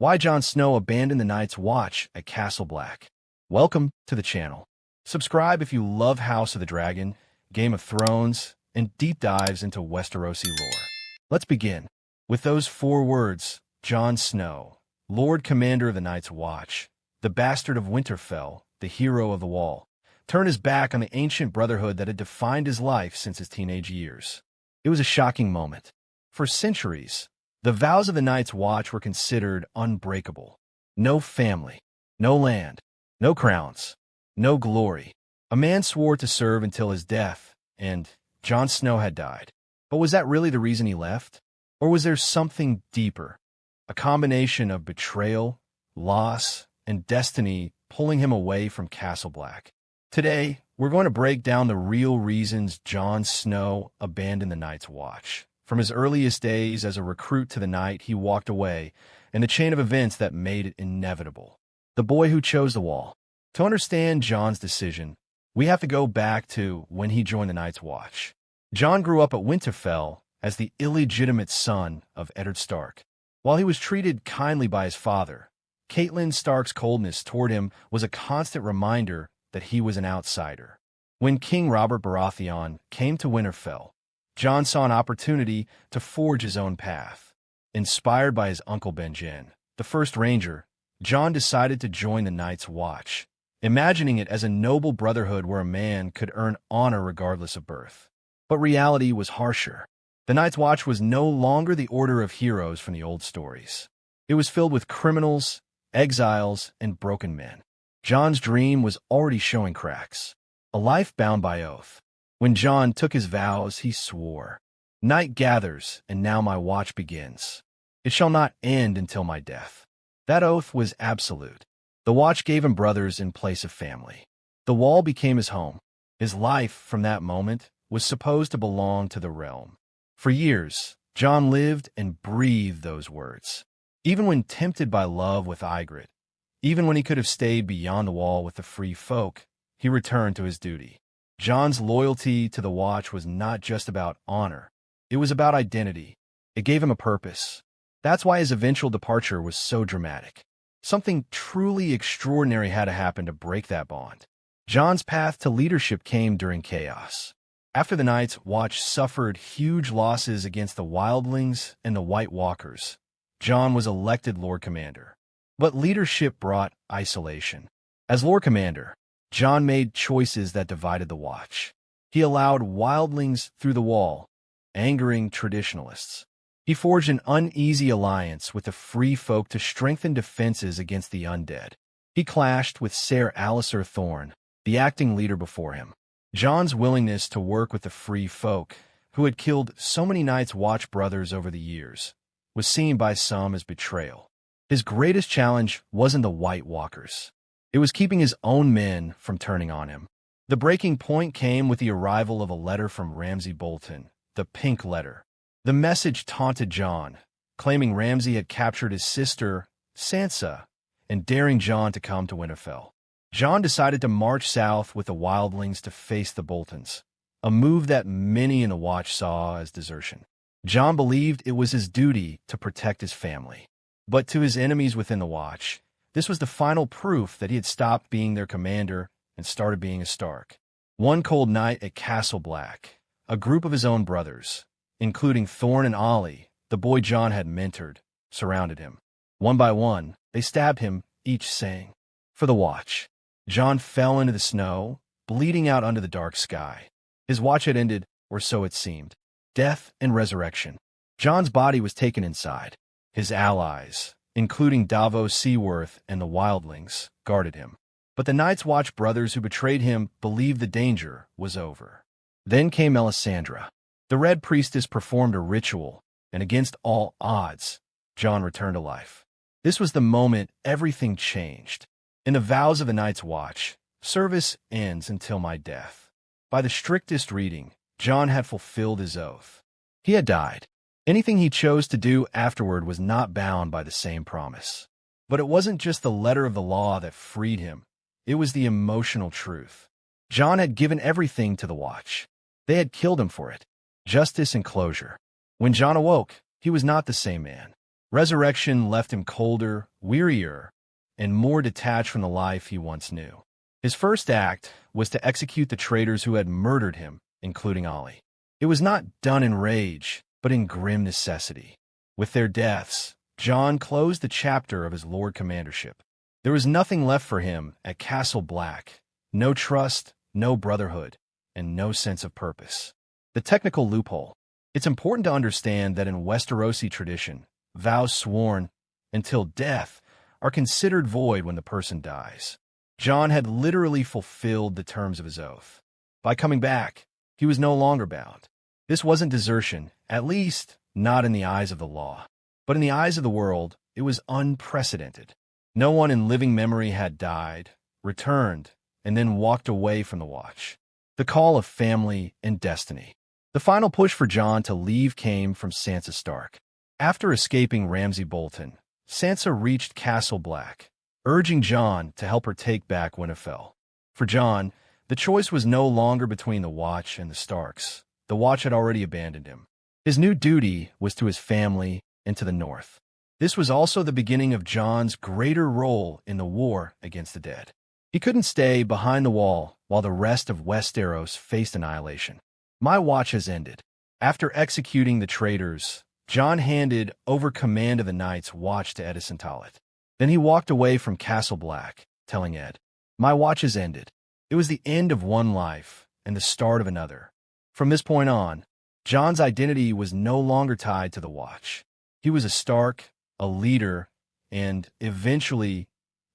Why Jon Snow abandoned the Night's Watch at Castle Black. Welcome to the channel. Subscribe if you love House of the Dragon, Game of Thrones, and deep dives into Westerosi lore. Let's begin with those 4 words: Jon Snow, Lord Commander of the Night's Watch, the Bastard of Winterfell, the hero of the Wall, turned his back on the ancient brotherhood that had defined his life since his teenage years. It was a shocking moment. For centuries, the vows of the Night's Watch were considered unbreakable. No family, no land, no crowns, no glory. A man swore to serve until his death, and Jon Snow had died. But was that really the reason he left? Or was there something deeper? A combination of betrayal, loss, and destiny pulling him away from Castle Black. Today, we're going to break down the real reasons Jon Snow abandoned the Night's Watch. From his earliest days as a recruit to the night he walked away, and the chain of events that made it inevitable. The boy who chose the Wall. To understand Jon's decision, we have to go back to when he joined the Night's Watch. Jon grew up at Winterfell as the illegitimate son of Eddard Stark. While he was treated kindly by his father, Catelyn Stark's coldness toward him was a constant reminder that he was an outsider. When King Robert Baratheon came to Winterfell, Jon saw an opportunity to forge his own path. Inspired by his uncle Benjen, the first ranger, Jon decided to join the Night's Watch, imagining it as a noble brotherhood where a man could earn honor regardless of birth. But reality was harsher. The Night's Watch was no longer the order of heroes from the old stories. It was filled with criminals, exiles, and broken men. Jon's dream was already showing cracks. A life bound by oath. When Jon took his vows, he swore, "Night gathers, and now my watch begins. It shall not end until my death." That oath was absolute. The watch gave him brothers in place of family. The Wall became his home. His life, from that moment, was supposed to belong to the realm. For years, Jon lived and breathed those words. Even when tempted by love with Ygritte, even when he could have stayed beyond the Wall with the free folk, he returned to his duty. Jon's loyalty to the Watch was not just about honor. It was about identity. It gave him a purpose. That's why his eventual departure was so dramatic. Something truly extraordinary had to happen to break that bond. Jon's path to leadership came during chaos. After the Night's Watch suffered huge losses against the Wildlings and the White Walkers, Jon was elected Lord Commander. But leadership brought isolation. As Lord Commander, Jon made choices that divided the Watch. He allowed wildlings through the Wall, angering traditionalists. He forged an uneasy alliance with the free folk to strengthen defenses against the undead. He clashed with Ser Alliser Thorne, the acting leader before him. Jon's willingness to work with the free folk, who had killed so many Night's Watch brothers over the years, was seen by some as betrayal. His greatest challenge wasn't the White Walkers. It was keeping his own men from turning on him. The breaking point came with the arrival of a letter from Ramsay Bolton, the Pink Letter. The message taunted Jon, claiming Ramsay had captured his sister, Sansa, and daring Jon to come to Winterfell. Jon decided to march south with the wildlings to face the Boltons, a move that many in the Watch saw as desertion. Jon believed it was his duty to protect his family. But to his enemies within the Watch, this was the final proof that he had stopped being their commander and started being a Stark. One cold night at Castle Black, a group of his own brothers, including Thorne and Ollie, the boy Jon had mentored, surrounded him. One by one, they stabbed him, each saying, "For the Watch." Jon fell into the snow, bleeding out under the dark sky. His watch had ended, or so it seemed. Death and resurrection. Jon's body was taken inside. His allies, including Davos Seaworth and the Wildlings, guarded him. But the Night's Watch brothers who betrayed him believed the danger was over. Then came Melisandre. The Red Priestess performed a ritual, and against all odds, Jon returned to life. This was the moment everything changed. In the vows of the Night's Watch, service ends until my death. By the strictest reading, Jon had fulfilled his oath. He had died. Anything he chose to do afterward was not bound by the same promise. But it wasn't just the letter of the law that freed him. It was the emotional truth. Jon had given everything to the Watch. They had killed him for it. Justice and closure. When Jon awoke, he was not the same man. Resurrection left him colder, wearier, and more detached from the life he once knew. His first act was to execute the traitors who had murdered him, including Ollie. It was not done in rage, but in grim necessity. With their deaths, Jon closed the chapter of his Lord Commandership. There was nothing left for him at Castle Black. No trust, no brotherhood, and no sense of purpose. The technical loophole. It's important to understand that in Westerosi tradition, vows sworn until death are considered void when the person dies. Jon had literally fulfilled the terms of his oath. By coming back, he was no longer bound. This wasn't desertion, at least not in the eyes of the law. But in the eyes of the world, it was unprecedented. No one in living memory had died, returned, and then walked away from the Watch. The call of family and destiny. The final push for Jon to leave came from Sansa Stark. After escaping Ramsay Bolton, Sansa reached Castle Black, urging Jon to help her take back Winterfell. For Jon, the choice was no longer between the Watch and the Starks. The Watch had already abandoned him. His new duty was to his family and to the North. This was also the beginning of Jon's greater role in the war against the dead. He couldn't stay behind the wall while the rest of Westeros faced annihilation. My watch has ended. After executing the traitors, Jon handed over command of the Night's Watch to Edison Tollet. Then he walked away from Castle Black, telling Ed, "My watch has ended." It was the end of one life and the start of another. From this point on, Jon's identity was no longer tied to the Watch. He was a Stark, a leader, and, eventually,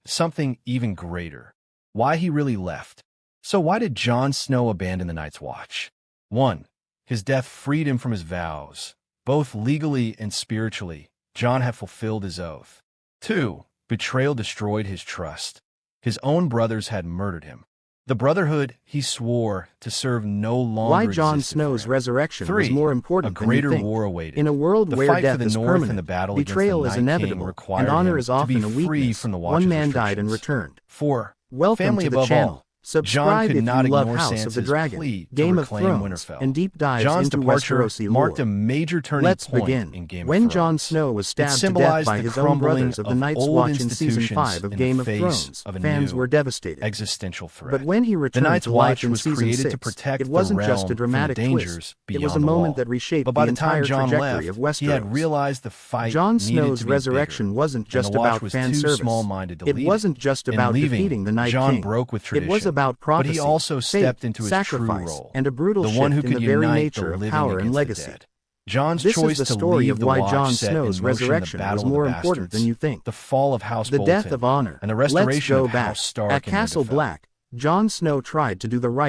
something even greater. Why he really left. So why did Jon Snow abandon the Night's Watch? 1. His death freed him from his vows. Both legally and spiritually, Jon had fulfilled his oath. 2. Betrayal destroyed his trust. His own brothers had murdered him. The brotherhood he swore to serve no longer Why Jon existed Snow's for him. resurrection 3. was more important A greater than you think. war awaited. In a world The where fight death for the is North permanent, and the battle betrayal against is the Night King inevitable, required and honor him is to be often a free weakness. from the Watch's One man died and restrictions. returned. 4. Welcome Family to the above channel. all. Jon Subscribe could if not you love ignore House of the Sansa's Dragon, plea to Game of reclaim Thrones, Winterfell. and deep dives Jon's into departure Westerosi marked lore. a major turning Let's point begin. in Game of When Thrones. Jon Snow was It stabbed to death symbolized by the his own crumbling brothers of the Night's old Watch in Season institutions 5 of in Game the of face Thrones, of a fans new were devastated. existential threat. But when he The returned Night's to life Watch in was Season created 6, to protect it wasn't the just realm a dramatic from the dangers twist. It beyond was a the moment wall. that reshaped But by the the time entire Jon trajectory left, of Westeros. he had realized the fight Jon needed Snow's to be resurrection bigger, wasn't and just the Watch about was fan too service. small-minded to It lead wasn't just In about leaving, defeating the Night Jon King. broke with It tradition, was about but he prophecy, also stepped faith, into his true sacrifice, role, and a brutal the shift one who in could the very unite nature the of living power and against legacy. the dead. Jon's This choice is the to story leave of the why Watch Jon set Snow's in motion the resurrection Battle was of the more important Bastards, than you think. the fall of House The Bolton, death of honor. and the Let's restoration go of back. House Stark At in Castle Winterfell. Black, Jon Snow tried to do the right